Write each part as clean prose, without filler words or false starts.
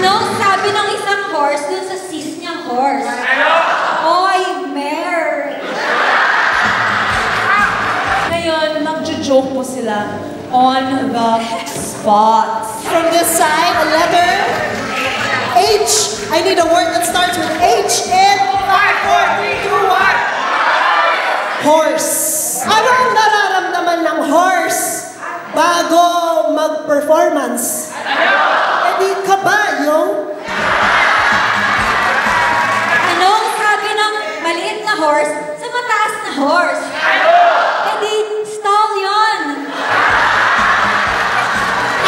Anong sabi ng isang horse dun sa sis niyang horse? Oy, mare! Ngayon, nagjo-joke po sila on the spot. From this side, a letter H. I need a word that starts with H and 5, 4, 3, 2, 1. Horse. Anong nararamdaman ng horse bago mag-performance? E di kabayo. Anong sabi ng maliit na horse sa mataas na horse? Eh di, stallion!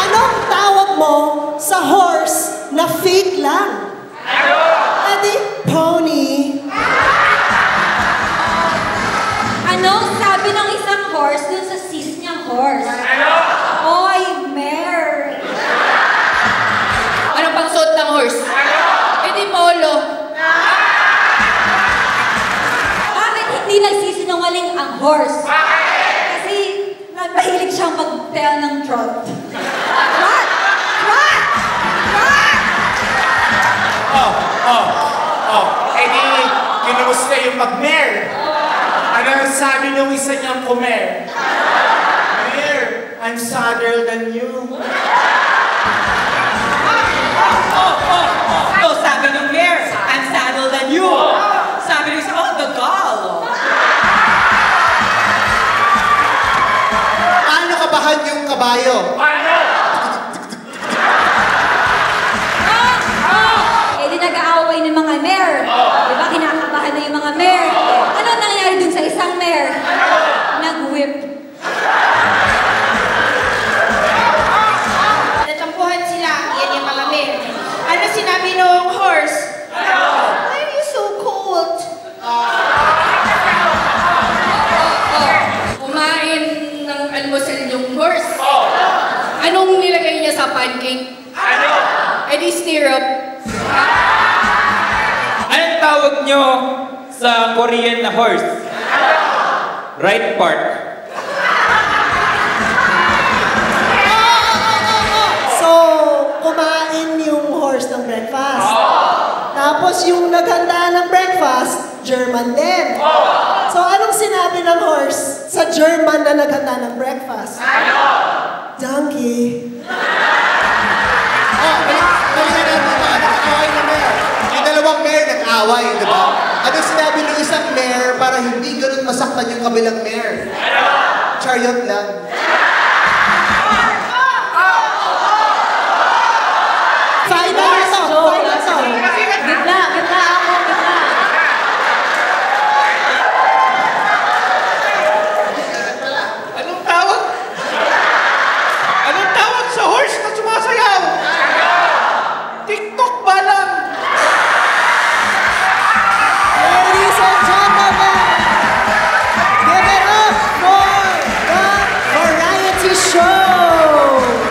Anong tawag mo sa horse na fake lang? E di pony. Anong sabi ng isang horse dun sa sis niyang horse? Oy, mare! Anong pangsuot ng horse? Eh di polo. Bakit hindi nagsisinungaling ang horse? Kasi mahilig siyang mag-tell ng trot. Trot! Trot! Trot! Eh di, kinumusta yung mag-mare. Ano sabi nung isa niyang kumer? Mare, I'm sadder than you. Oh, sabi ng mare, I'm sadder than you. Sabi ng isa, oh, the gall. Paano kabahan yung kabayo? Eh di nag-aaway ng mga mare. Diba kinakabahan na yung mga mare? Ano nangyari dun sa isang mare? Nag-whip. Natampuhan sila, yan yung mga mare. Ano sinabi nung horse? Why are you so cold? Kumain ng almusal yung horse. Anong nilagay niya sa pancake? Eh di stirrup. Anong tawag nyo sa Korean na horse? Right part. So, kumain yung horse ng breakfast. Tapos yung naghanda ng breakfast, German din. So, anong sinabi ng horse sa German na naghanda ng breakfast? Donkey. Nag-away na mare. Yung dalawang mare nag-away, di ba? Ano sinabi ng isang mare para hindi ganun masaktan yung kabilang mare? Chariot lang.